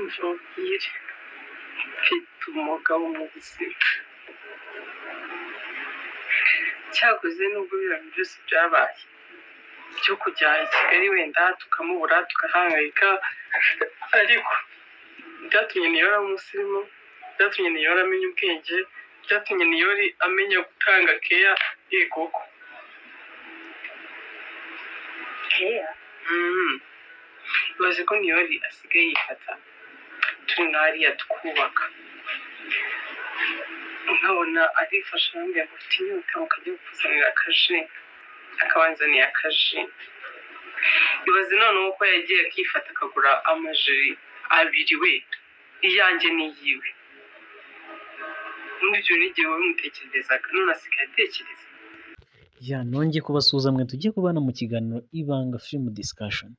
mvubwire mfite umugabo mu buzima cyakoze nubwo ibintu byose byabaye byo kujya i Kigali wenda tukamubura tukahangayika ariko byatumye Niyori umusirimu byatumye Niyori amenya ubwenge byatumye Niyori amenya gutanga keya yegoko keya bazi ko Niyori asigaye yifata turi nk'ariya tukubaka nkabona arifasha ngo ufite inyota ukajya kuzanira akaje akabanzaniye akaje ibaze noneho ko yagiye akifata akagura amajeri abiri we iyanjye n'iyiwe muri ibyo n'igihe wowe mutekerezaga none asigaye atekereza nongeye kubasuhuza mwe tugiye kubana mu kiganiro ibanga film discussion.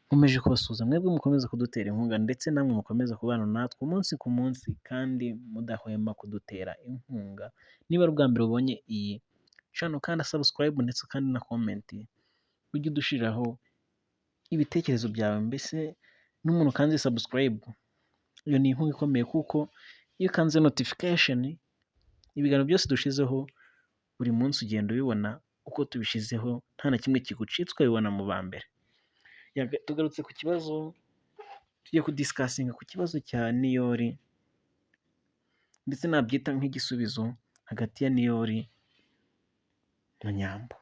Nkomeje kubasuhuza mwebwe mukomeza kudutera inkunga ndetse namwe mukomeza kubana natwe umunsi ku munsi kandi mudahwema kudutera inkunga. Niba ari ubwa mbere ubonye iyi channel kandi subscribe ndetse kandi na comment ujye udushiraho ibitekerezo byawe, mbese n'umuntu kandi subscribe iyo ni inkunga ikomeye kuko iyo kanze notification ibiganiro byose dushizeho buri munsi ugenda ubibona uko tubishizeho nta na kimwe kigucitswe bibona mu ba mbere. Tugarutse ku kibazo tugiye kudiscussing ku kibazo cya Niyori ndetse nabyita nk'igisubizo hagati ya Niyori na Nyambo.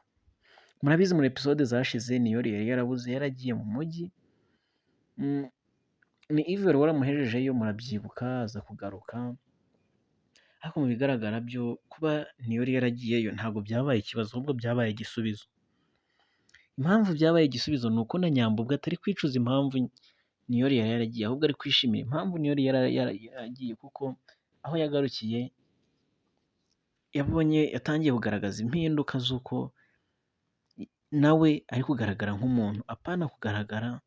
Murabizi muri episode zashize Niyori yari yarabuze yaragiye mu mujyi, ni Yves waramuhejejeyo murabyibuka aza kugaruka, ariko mu bigaragara byo kuba Niyori yaragiyeyo ntabwo byabaye ikibazo ahubwo byabaye igisubizo. Impamvu byabaye igisubizo ni uko na Nyambo ubwo atari kwicuza impamvu Niyori yari yaragiye ahubwo ari kwishimira impamvu Niyori yaragiye kuko aho yagarukiye yatangiye kugaragaza impinduka z'uko nawe ari kugaragara nk'umuntu apana kugaragara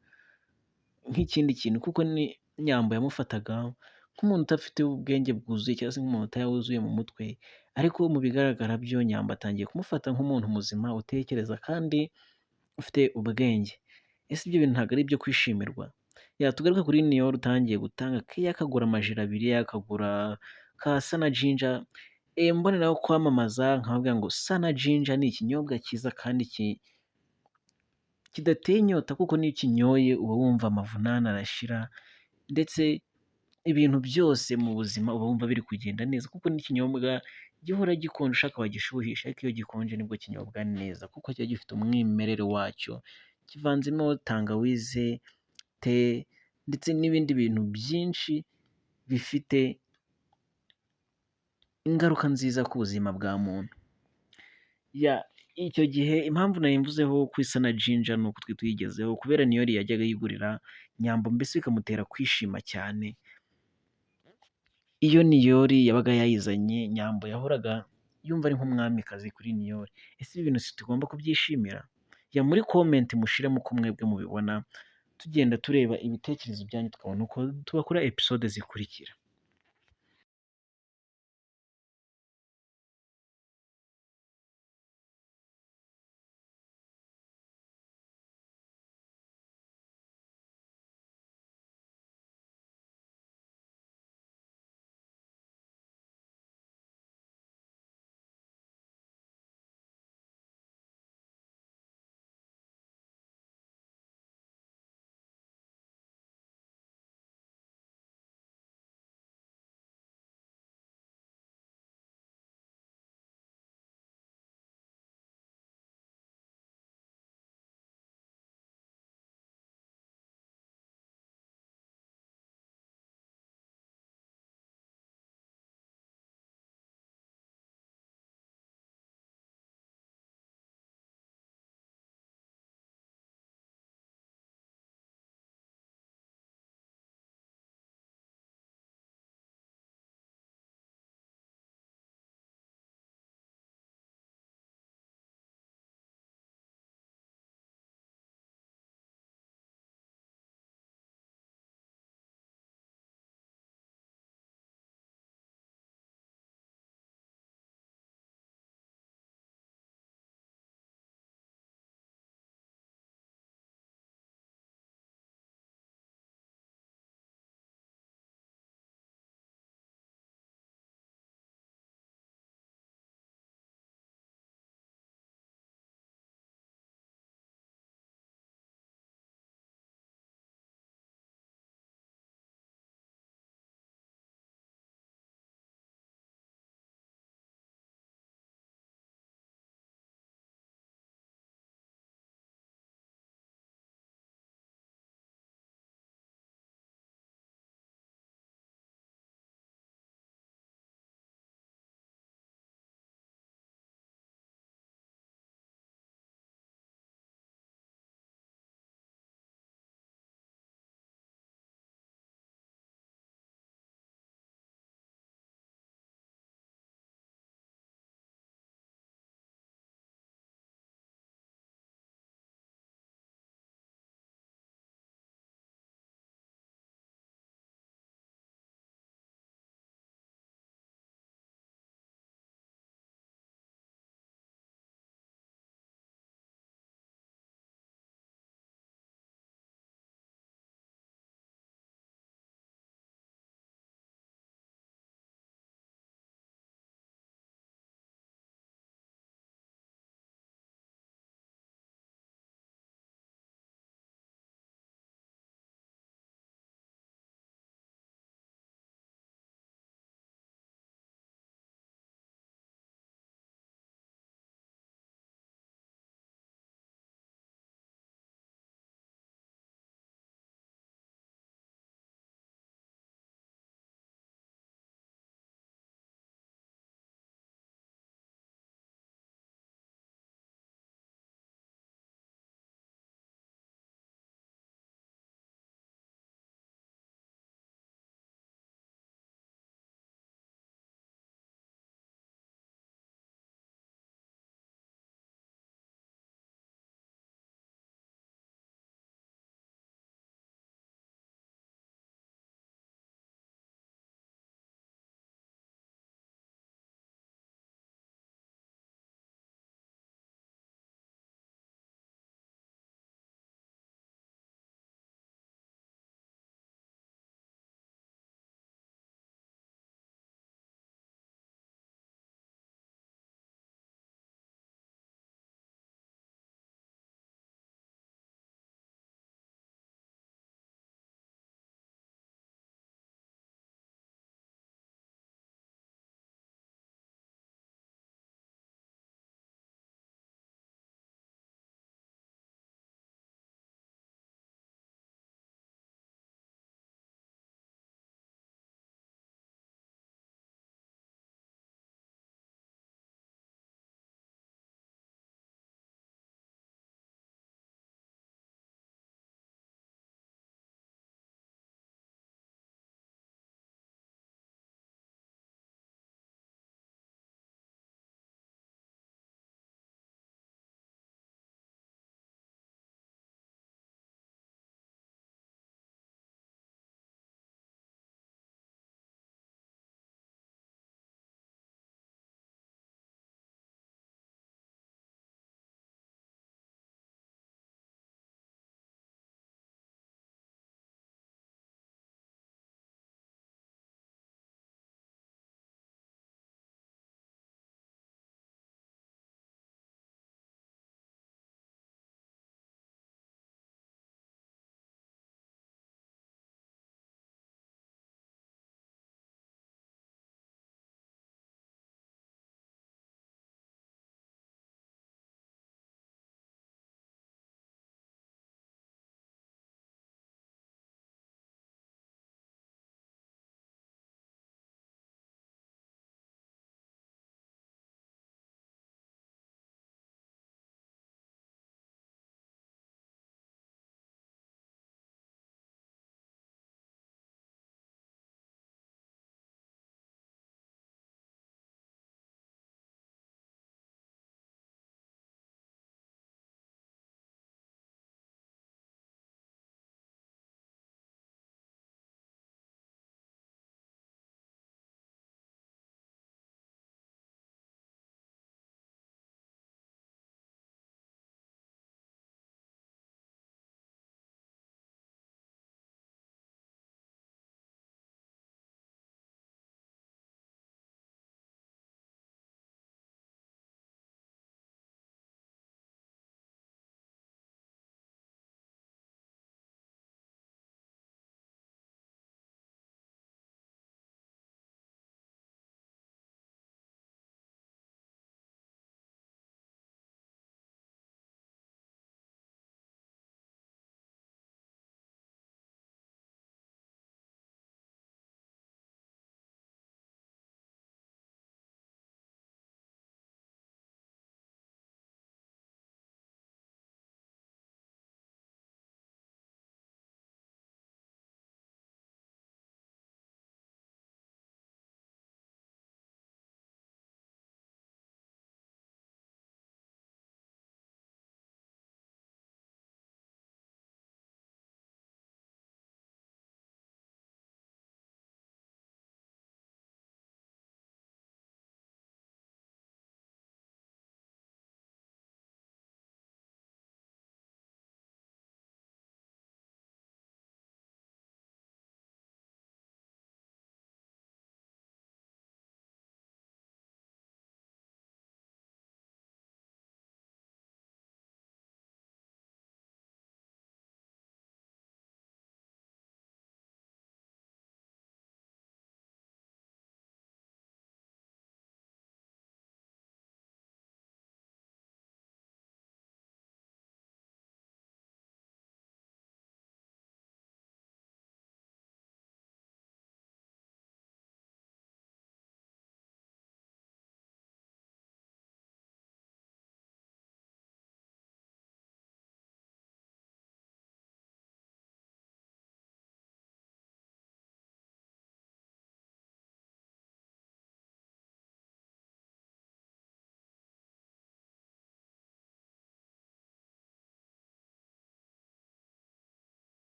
nk'ikindi kintu, kuko ni Nyambo yamufataga nk'umuntu udafite ubwenge bwuzuye cyangwa se nk'umuntu utawuzuye mu mutwe, ariko mu bigaragara byo Nyambo atangiye kumufata nk'umuntu muzima utekereza kandi ufite ubwenge. Ese ibyo bintu ntabwo ari ibyo kwishimirwa? Tugaruke kuri Niyori utangiye gutanga keya akagura amajeri abiri akagura ka Sana Ginger, mboneraho kwamamaza nkababwira ngo Sana Ginger ni ikinyobwa cyiza kandi kidateye inyota, kuko niyo ukinyoye uba wumva amavunane arashira ndetse ibintu byose mu buzima uba wumva biri kugenda neza, kuko n'ikinyobwa gihora gikonje ushaka wagishuhisha, ariko iyo gikonje nibwo kinyobwa neza kuko kiba gifite umwimerere wacyo, kivanzemo tangawize, te ndetse n'ibindi bintu byinshi bifite ingaruka nziza ku buzima bwa muntu. Icyo gihe impamvu nari mvuzeho ku Sana Ginger ni uko twe tuyigezeho kubera Niyori yajyaga yigurira Nyambo, mbese bikamutera kwishima cyane. Iyo Niyori yabaga yayizanye Nyambo yahoraga yumva ari nk'umwamikazi kuri Niyori. Ese ibi bintu si tugomba kubyishimira? Muri comment mushiremo uko mwebwe mubibona, tugenda tureba ibitekerezo byanyu tukabona uko tubakora episode zikurikira.